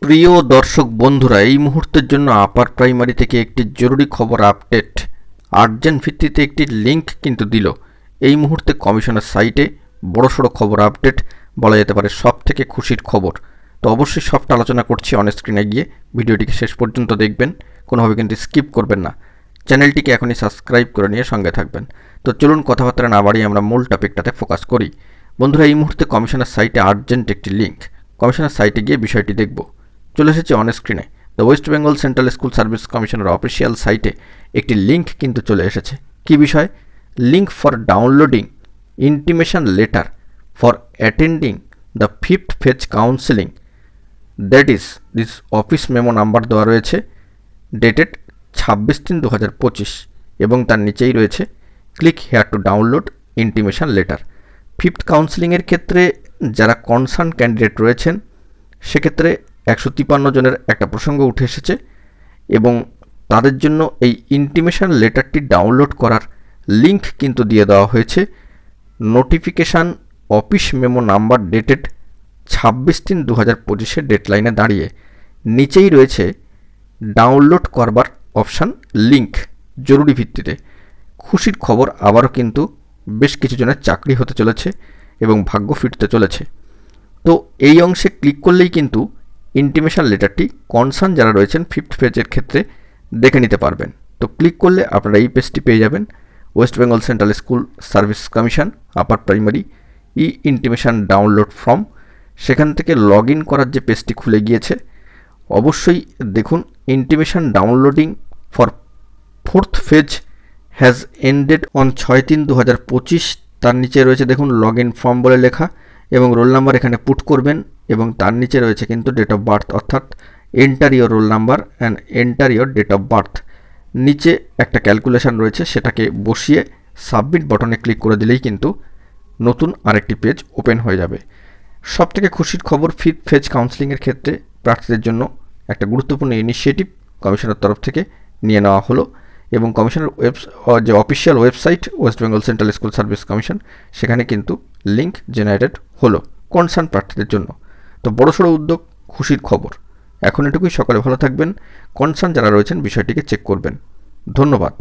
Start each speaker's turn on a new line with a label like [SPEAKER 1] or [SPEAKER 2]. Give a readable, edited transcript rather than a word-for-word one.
[SPEAKER 1] প্রিয় দর্শক বন্ধুরা, এই মুহূর্তের জন্য আপার প্রাইমারি থেকে একটি জরুরি খবর আপডেট। আর্জেন্ট ভিত্তিতে একটি লিঙ্ক কিন্তু দিল এই মুহূর্তে কমিশনের সাইটে। বড়সড় খবর আপডেট, বলা যেতে পারে সব থেকে খুশির খবর। তো অবশ্যই সবটা আলোচনা করছি অন স্ক্রিনে গিয়ে। ভিডিওটিকে শেষ পর্যন্ত দেখবেন, কোনোভাবে কিন্তু স্কিপ করবেন না। চ্যানেলটিকে এখনই সাবস্ক্রাইব করে নিয়ে সঙ্গে থাকবেন। তো চলুন কথাবার্তা না বাড়িয়ে আমরা মূল টপিকটাতে ফোকাস করি। বন্ধুরা, এই মুহূর্তে কমিশনের সাইটে আর্জেন্ট একটি লিঙ্ক। কমিশনের সাইটে গিয়ে বিষয়টি দেখব। চলে এসেছে অন স্ক্রিনে। The West Bengal central school service কমিশনের অফিসিয়াল সাইটে একটি লিঙ্ক কিন্তু চলে এসেছে। কি বিষয়? Link for downloading intimation letter for attending the 5th phase counselling, that is this office memo number দেওয়া রয়েছে, ডেটেড 26/3/2025, এবং তার নিচেই রয়েছে click here to download intimation letter. 5th কাউন্সেলিংয়ের ক্ষেত্রে যারা কনসার্ন ক্যান্ডিডেট রয়েছেন সেক্ষেত্রে 153 জনের একটা প্রসঙ্গ উঠে এসেছে, এবং তাদের জন্য এই ইন্টিমেশন লেটারটি ডাউনলোড করার লিঙ্ক কিন্তু দিয়ে দেওয়া হয়েছে। Notification office memo number dated 26/3/2025 ডেডলাইনে দাঁড়িয়ে নিচেই রয়েছে ডাউনলোড করবার অপশান, লিঙ্ক, জরুরি ভিত্তিতে। খুশির খবর, আবারও কিন্তু বেশ কিছু জনের চাকরি হতে চলেছে এবং ভাগ্য ফিরতে চলেছে। তো এই অংশে ক্লিক করলেই কিন্তু ইন্টিমেশন লেটারটি কনসার্ন যারা রয়েছেন 5th ফেজের ক্ষেত্রে দেখে নিতে পারবেন। তো ক্লিক করলে আপনারা এই পেজটি পেয়ে যাবেন, west Bengal central school service commission upper primary e intimation download form. সেখান থেকে লগ ইন করার যে পেজটি খুলে গিয়েছে, অবশ্যই দেখুন intimation downloading for 4th phase has ended on 6/3/2025। তার নিচে রয়েছে দেখুন লগ ইন ফর্ম বলে লেখা, এবং রোল নাম্বার এখানে পুট করবেন, এবং তার নিচে রয়েছে কিন্তু ডেট অফ বার্থ, অর্থাৎ enter your roll number and enter your date of birth. নিচে একটা ক্যালকুলেশন রয়েছে, সেটাকে বসিয়ে সাবমিট বাটনে ক্লিক করে দিলেই কিন্তু নতুন আরেকটি পেজ ওপেন হয়ে যাবে। সবথেকে খুশির খবর, 5th ফেজ কাউন্সেলিংয়ের ক্ষেত্রে প্রার্থীদের জন্য একটা গুরুত্বপূর্ণ ইনিশিয়েটিভ কমিশনের তরফ থেকে নিয়ে নেওয়া হলো, এবং কমিশনের যে official website West Bengal central school service commission, সেখানে কিন্তু লিঙ্ক জেনারেটেড হলো কনসার্ন প্রার্থীদের জন্য। তো বড়সড় উদ্যোগ, খুশির খবর। এখন এটুকুই, সকালে ভালো থাকবেন। কনসার্ন যারা রয়েছেন বিষয়টিকে চেক করবেন। ধন্যবাদ।